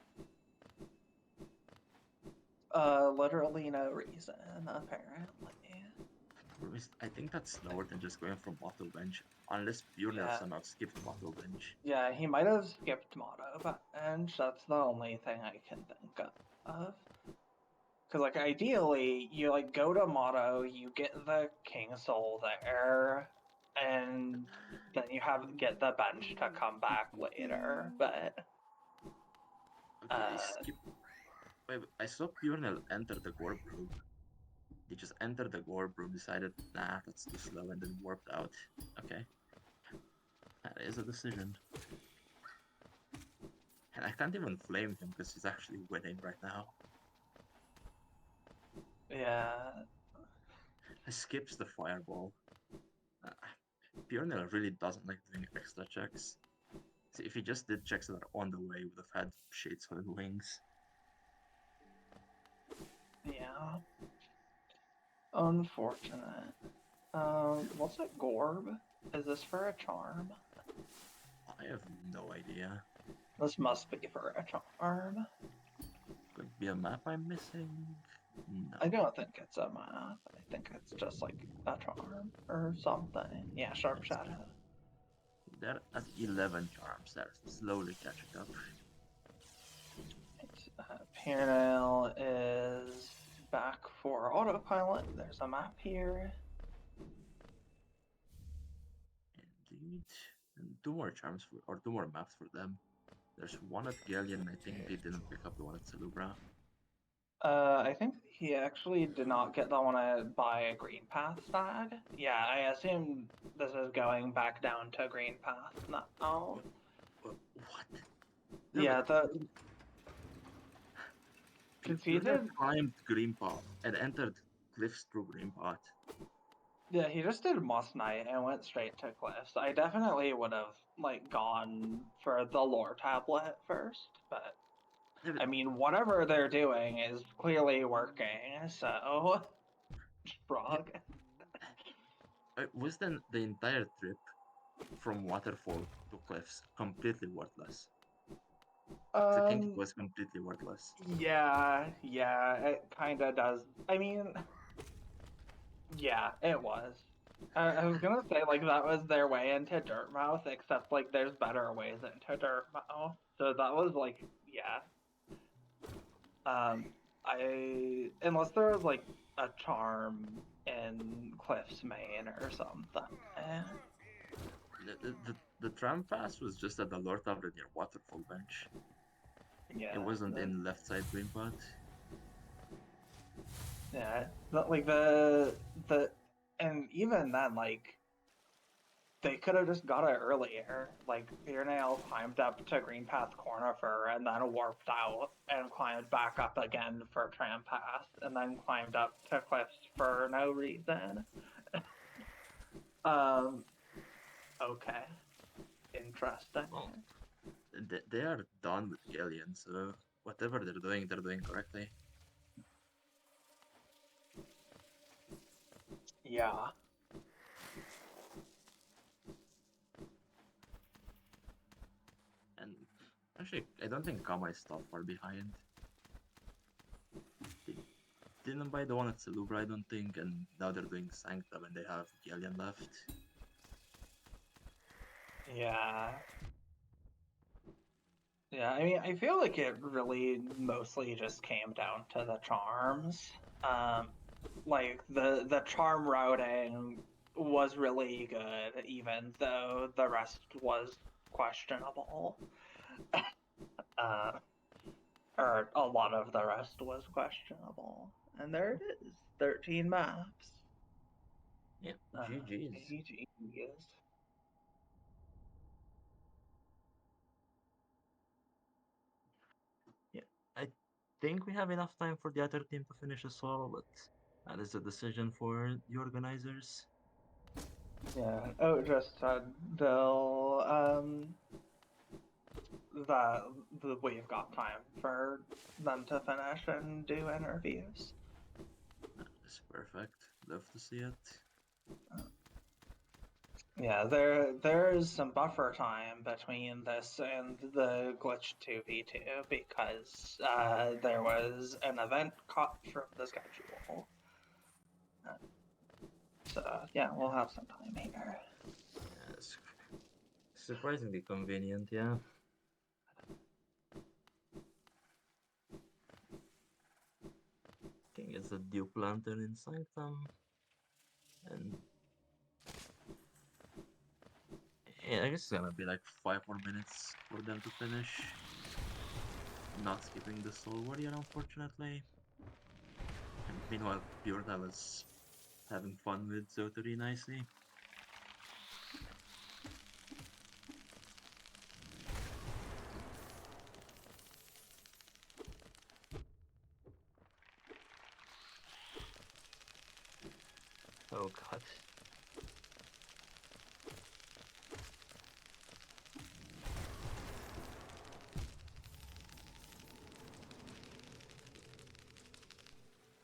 Literally no reason, apparently. I think that's slower than just going from Motto Bench, unless PureNail somehow skipped Motto Bench. Yeah, he might have skipped Motto Bench. That's the only thing I can think of. Because, like, ideally, you, like, go to Motto, you get the King Soul there, and then you get the bench to come back later, but... Okay, Wait, I saw PureNail enter the Gore Broom. He just entered the Gore Broom, decided, nah, that's too slow, and then warped out. Okay. That is a decision. And I can't even flame him because he's actually winning right now. Yeah. He skips the Fireball. PureNail really doesn't like doing extra checks. See, if he just did checks that are on the way, he would have had Shades for the wings. Yeah. Unfortunate. What's that Gorb? Is this for a charm? I have no idea. This must be for a charm. Could be a map I'm missing? No. I don't think it's a map. I think it's just like a charm or something. Yeah, Sharp Shadow. They're at 11 charms. They're slowly catching up. PureNail is back for autopilot. There's a map here. Indeed. And two more charms or two more maps for them. There's one at Galleon, and I think they didn't pick up the one at Salubra. I think he actually did not get the one by a Green Path stag. Yeah, I assume this is going back down to Green Path now. What? Yeah, the Peter climbed Green Path and entered cliffs through Green Path. Yeah, he just did Moss Knight and went straight to cliffs. I definitely would have like gone for the lore tablet first, but I mean, whatever they're doing is clearly working. So, frog. Was then the entire trip from waterfall to cliffs completely worthless? I think it was completely worthless. Yeah, it kind of does. I mean, yeah, it was. I was gonna say, like, that was their way into Dirtmouth, except, like, there's better ways into Dirtmouth. So that was, like, yeah. Unless there was, like, a charm in Cliff's Main or something. The tram pass was just at the lower tower near Waterfall Bench. It Yeah. wasn't in left side green pot. Yeah. Like, and even then, like, they could have just got it earlier. Like, PureNail climbed up to Green Path Cornifer and then warped out and climbed back up again for Tram Pass and then climbed up to Cliffs for no reason. Okay. Interesting. Well, they are done with Galleon, so whatever they're doing correctly. Yeah. And actually, I don't think Kama is that far behind. They didn't buy the one at Salubra, I don't think, and now they're doing Sanctum and they have Galleon left. Yeah. Yeah, I mean, I feel like it really mostly just came down to the charms. Like the charm routing was really good, even though the rest was questionable. Or a lot of the rest was questionable. And there it is, 13 maps. Yeah, GG's. GG's. Yeah, I think we have enough time for the other team to finish as well, but that is a decision for the organizers. Yeah. Oh, just said they'll that we've got time for them to finish and do interviews. That is perfect. Love to see it. Yeah, there's some buffer time between this and the glitch 2v2 because there was an event cut from the schedule. So yeah, we'll have some time here. Yeah, it's surprisingly convenient, yeah. King gets a Duke Lantern in Sanctum, and yeah, I guess it's gonna be like 5 more minutes for them to finish. Not skipping the Soul Warrior, unfortunately. And meanwhile, PureNail is having fun with Zotari nicely. Oh god.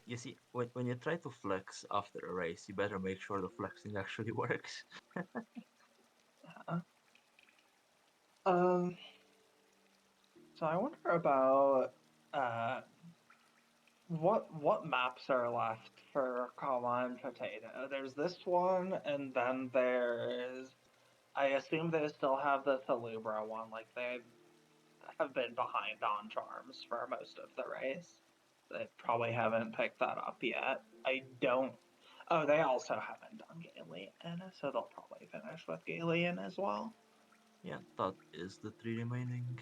You see, when you try to flex after a race, you better make sure the flexing actually works. Um, so I wonder about what maps are left for Kama and Potato. There's this one, and then there's. I assume they still have the Salubra one. Like they have been behind on charms for most of the race. They probably haven't picked that up yet. I don't. Oh, they also haven't done Galleon, so they'll probably finish with Galleon as well. Yeah, that is the 3 remaining.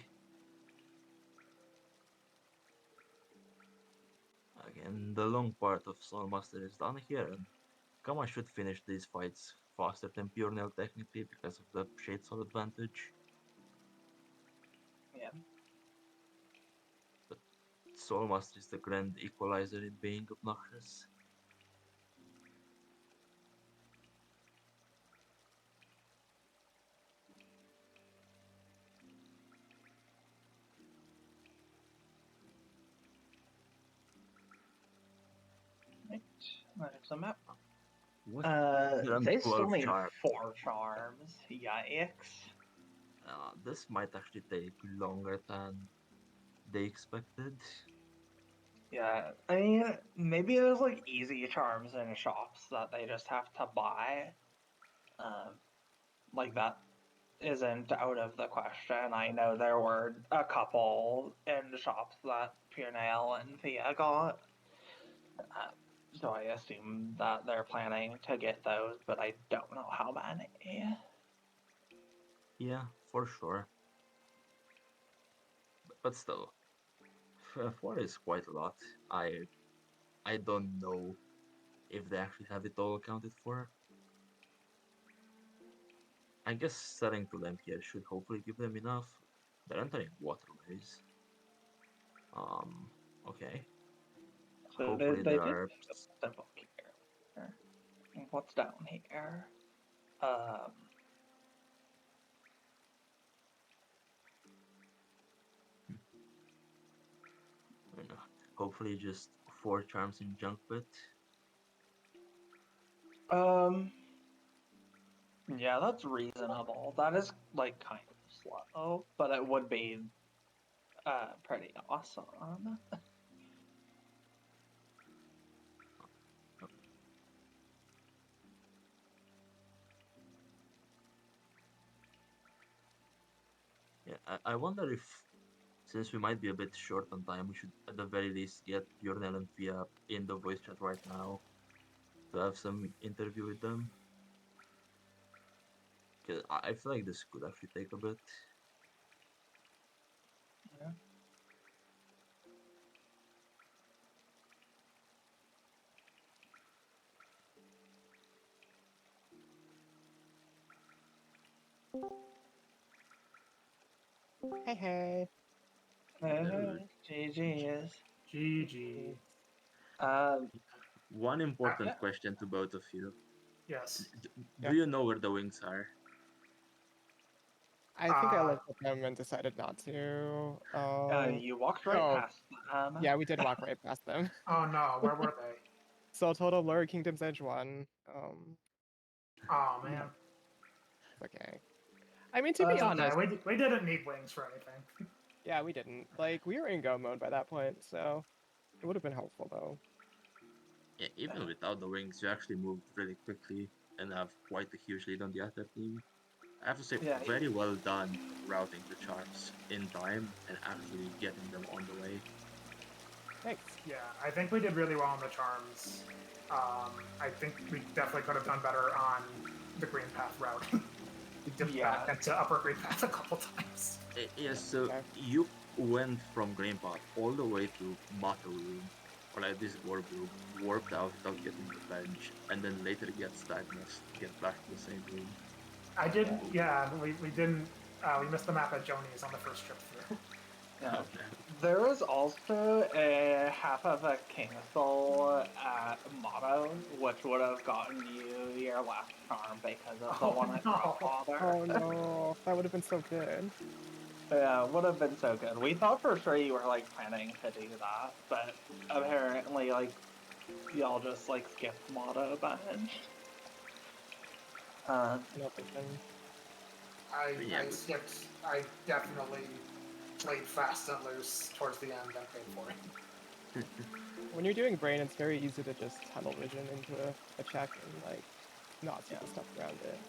Again, the long part of Soulmaster is done here, and Kama should finish these fights faster than PureNail technically because of the Shade Soul advantage. Yeah. But Soulmaster is the grand equalizer in being obnoxious. Right. There's a map. What? They still 12 need charms. 4 charms. Yikes. This might actually take longer than they expected. Yeah, I mean, maybe there's like easy charms in shops that they just have to buy. like that isn't out of the question. I know there were a couple in shops that PureNail and Phia got. So I assume that they're planning to get those, but I don't know how many. Yeah, for sure. But still, four is quite a lot. I don't know if they actually have it all accounted for. I guess selling to them here should hopefully give them enough. They're entering waterways. Okay. So Hopefully they there did are. simple here. What's down here? Um, You know, hopefully just 4 charms in junk pit. um, yeah, that's reasonable. That is like kind of slow, but it would be pretty awesome. Yeah, I wonder if, since we might be a bit short on time, we should at the very least get PureNail and Phia in the voice chat right now to have some interview with them. Because I feel like this could actually take a bit. Yeah. Hey, hey. Hey, GG's. GG. One important Yeah. question to both of you. Yes. Do Yeah. you know where the wings are? I think I Uh, looked at them and decided not to. You walked right Oh, past them. yeah, we did walk right past them. oh no, where were they? So total Lure Kingdom's Edge 1. Oh man. It's okay. I mean, to That's be okay. honest, We didn't need wings for anything. yeah, we didn't. Like, we were in go mode by that point, so it would have been helpful, though. Yeah, even without the wings, you actually moved really quickly and have quite a huge lead on the other team. I have to say, Yeah, very well done routing the charms in time and actually getting them on the way. Thanks. Yeah, I think we did really well on the charms. I think we definitely could have done better on the green path route. We dipped back into upper green path a couple times. Yes, so Okay. you went from Green Path all the way to Battle Room, or like this warp room, warped out without getting the bench, and then later get stagnant to get back to the same room. I didn't. Yeah, we didn't. We missed the map at Joni's on the first trip through. yeah. Oh, no. There was also a half of a King Soul at Motto, which would have gotten you your last charm because of the Oh, one at no. Father. Oh no, that would have been so good. Yeah, would have been so good. We thought for sure you were like planning to do that, but apparently like y'all just like skipped Motto bench. No vision. Yeah, I skipped. I definitely played fast and loose towards the end and paid for it. When you're doing brain, it's very easy to just tunnel vision into a check and like not see the stuff around it.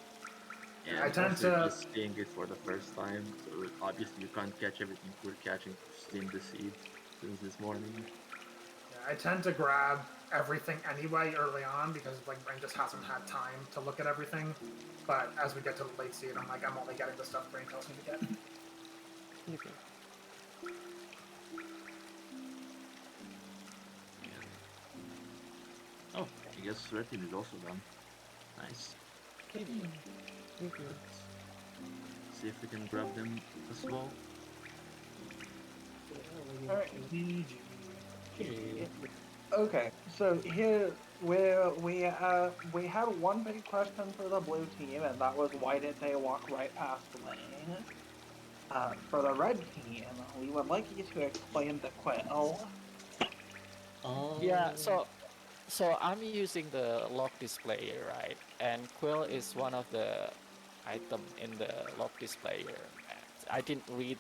yeah, I tend especially to- just seeing it for the first time, so obviously you can't catch everything we're catching in the seed since this morning. Yeah, I tend to grab everything anyway early on because like Brain just hasn't had time to look at everything. But as we get to the late seed, I'm like, I'm only getting the stuff Brain tells me to get. Easy. Oh, I guess red team is also done. Nice. Easy. See if we can grab them as well. Alright. GG. Okay, so here we had one big question for the blue team, and that was why did they walk right past Lane? For the red team, we would like you to explain the quill. Yeah, so I'm using the log displayer, right? And Quill is one of the item in the log displayer. I didn't read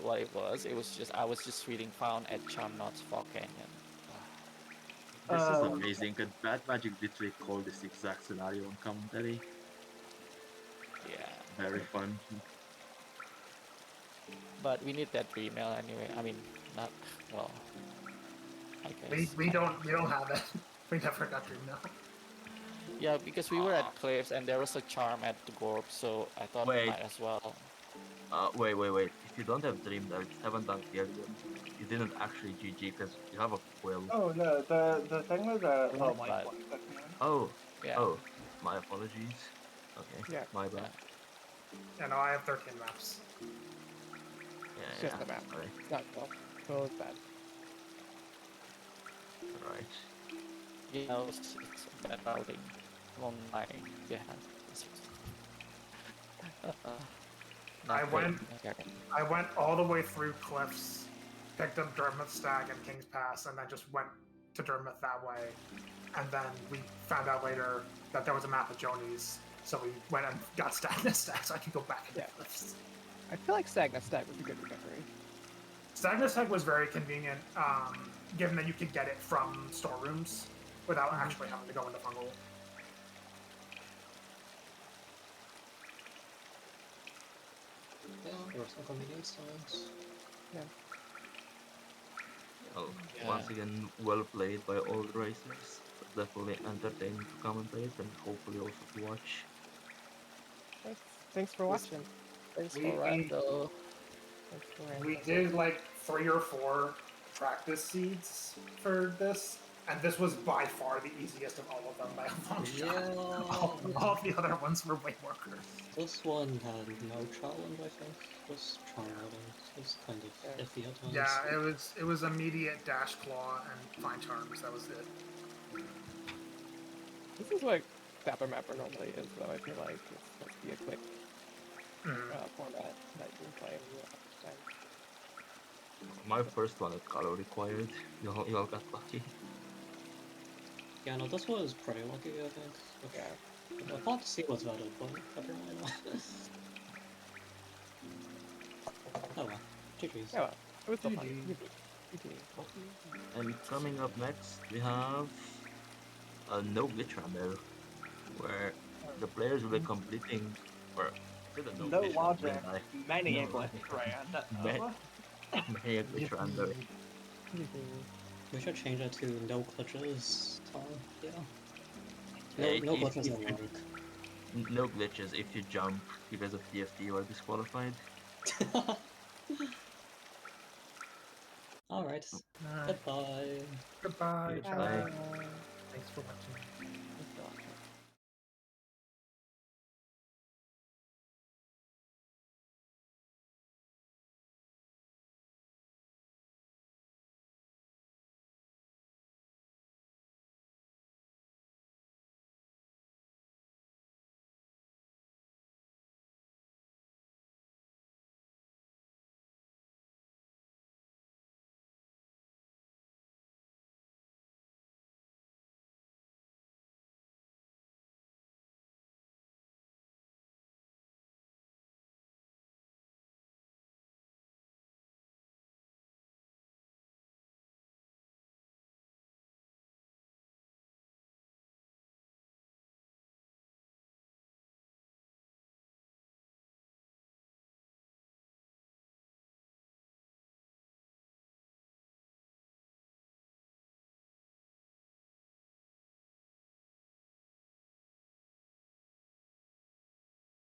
what it was. It was just I was just reading found at Charm Knots Fog Canyon. This is Um, amazing. Could Bad Magic literally call this exact scenario on commentary? Very fun. But we need that email anyway. I mean, not well. I guess. We don't have it. We never got Dream now. Yeah, because we were at Cliffs and there was a charm at the Gorb, so I thought Wait. might as well. Wait. If you don't have Dream Dart, haven't done killed him. You didn't actually GG because you have a quill. Oh no, the thing was a Right, light but- one. Oh, Yeah. oh, my apologies. Okay, Yeah. my bad. Yeah, no, I have 13 maps. Yeah, It's just the map. Sorry. It's not cool. Cool is bad. Right. Yeah, it's bad routing on my behalf. I Not went- great. Okay. I went all the way through Cliffs, picked up Dermot Stag and King's Pass, and then just went to Dermot that way. And then we found out later that there was a map of Joni's, so we went and got Stag so I could go back into Yeah. Cliffs. I feel like Sagna Stag was a good recovery. Stag was very convenient, given that you could get it from storerooms without actually having to go into Fungal. Yeah, there were some convenience times. Oh, Yeah. once again, well played by all the racers. Definitely entertaining to commentate and hopefully also to watch. Thanks for watching. Thanks We- for Rando. Thanks for We did like 3 or 4 practice seeds for this, and this was by far the easiest of all of them by a long shot. All of the other ones were way workers. This one had no challenge, I think. Just charm routing. It was kind of iffy at times. Yeah, it was immediate dash claw and fine charms. That was it. This is what Dapper Mapper normally is, though. I feel like it's supposed to be a quick format that you can play in real time. My first one at color required. Y'all got lucky. Yeah, no, this was pretty lucky, I think. Yeah. I thought C was better, but never mind. Oh well. GG's. Yeah, well, it was still fun. GG. GG. And coming up next, we have a no glitch Rando, where the players will be completing, or is it a No glitch Rando? logic, many No English logic. brand. Many glitch Rando. We should change it to no glitches time. Yeah. No, Yeah, no if- glitches if at you- work. No glitches. If you jump because of TFT, you are disqualified. Alright. Alright, Goodbye. goodbye. Goodbye. Thanks for watching.